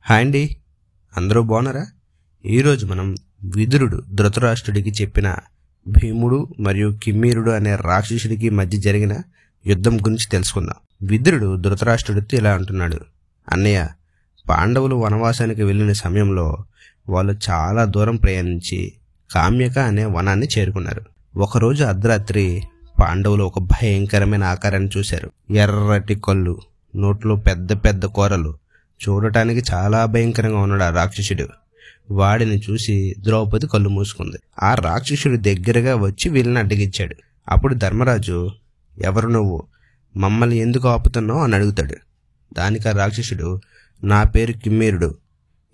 Hi అండి, అందరూ బాగున్నారా? ఈరోజు మనం విదురుడు ధృతరాష్ట్రుడికి చెప్పిన భీముడు మరియు కిమ్మీరుడు అనే రాక్షసుడికి మధ్య జరిగిన యుద్ధం గురించి తెలుసుకుందాం. విదురుడు ధృతరాష్ట్రుడితో ఇలా అంటున్నాడు: అన్నయ్య, పాండవులు వనవాసానికి వెళ్ళిన సమయంలో వాళ్ళు చాలా దూరం ప్రయాణించి కామ్యక అనే వనాన్ని చేరుకున్నారు. ఒకరోజు అర్ధరాత్రి పాండవులు ఒక భయంకరమైన ఆకారాన్ని చూశారు. ఎర్రటి కళ్ళు, నోట్లో పెద్ద పెద్ద కూరలు, చూడటానికి చాలా భయంకరంగా ఉన్నాడు ఆ రాక్షసుడు. వాడిని చూసి ద్రౌపది కళ్ళు మూసుకుంది. ఆ రాక్షసుడు దగ్గరగా వచ్చి వీళ్ళని అడ్డగించాడు. అప్పుడు ధర్మరాజు, ఎవరు నువ్వు, మమ్మల్ని ఎందుకు ఆపుతున్నావు అని అడుగుతాడు. దానికి ఆ రాక్షసుడు, నా పేరు కిమ్మీరుడు.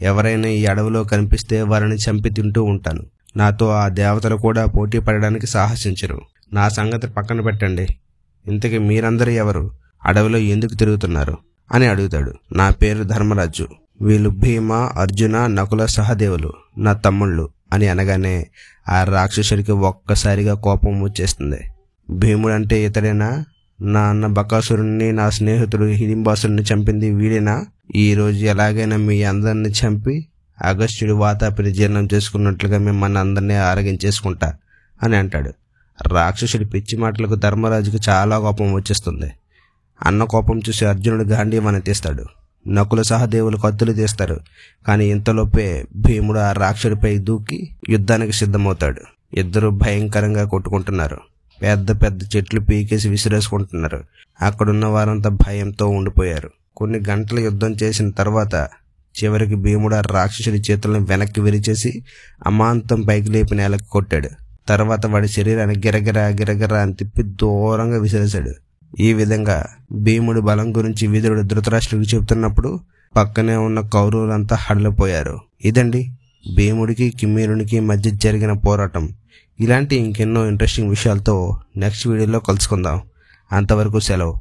ఎవరైనా ఈ అడవిలో కనిపిస్తే వారిని చంపి తింటూ ఉంటాను. నాతో ఆ దేవతలు కూడా పోటీ పడడానికి సాహసించరు. నా సంగతి పక్కన పెట్టండి. ఇంతకీ మీరందరూ ఎవరు, అడవిలో ఎందుకు తిరుగుతున్నారు అని అడుగుతాడు. నా పేరు ధర్మరాజు. వీళ్ళు భీమ, అర్జున, నకుల, సహదేవులు నా తమ్ముళ్ళు అని అనగానే ఆ రాక్షసుడికి ఒక్కసారిగా కోపం వచ్చేస్తుంది. భీముడంటే ఇతడేనా? నా అన్న బకాసురుణ్ణి, నా స్నేహితుడు హిడింబాసురుణ్ణి చంపింది వీడేనా? ఈ రోజు ఎలాగైనా మీ అందరిని చంపి అగస్త్యుడి వాతాపిని జీర్ణం చేసుకున్నట్లుగా మిమ్మల్ని అందరినీ ఆరగించేసుకుంటా అని అంటాడు. రాక్షసుడి పిచ్చి మాటలకు ధర్మరాజుకి చాలా కోపం వచ్చేస్తుంది. అన్న కోపం చూసి అర్జునుడు గాంధీవాన్ని తీస్తాడు. నకుల, సహదేవులు కత్తులు తీస్తారు. కానీ ఇంతలోపే భీముడు ఆ రాక్షసుడిపై దూకి యుద్ధానికి సిద్ధమవుతాడు. ఇద్దరు భయంకరంగా కొట్టుకుంటున్నారు. పెద్ద పెద్ద చెట్లు పీకేసి విసిరేసుకుంటున్నారు. అక్కడున్న వారంతా భయంతో ఉండిపోయారు. కొన్ని గంటల యుద్ధం చేసిన తర్వాత చివరికి భీముడు ఆ రాక్షసుడి చేతులను వెనక్కి విరిచేసి అమాంతం పైకి లేపి నేలకు కొట్టాడు. తర్వాత వాడి శరీరాన్ని గిరగిరా గిరగిరా అని తిప్పి దూరంగా విసిరేశాడు. ఈ విధంగా భీముడి బలం గురించి విదురుడు ధృతరాష్ట్రుడికి చెబుతున్నప్పుడు పక్కనే ఉన్న కౌరవులంతా హడలిపోయారు. ఇదండి భీముడికి కిమ్మీరునికి మధ్య జరిగిన పోరాటం. ఇలాంటి ఇంకెన్నో ఇంట్రెస్టింగ్ విషయాలతో నెక్స్ట్ వీడియోలో కలుసుకుందాం. అంతవరకు సెలవు.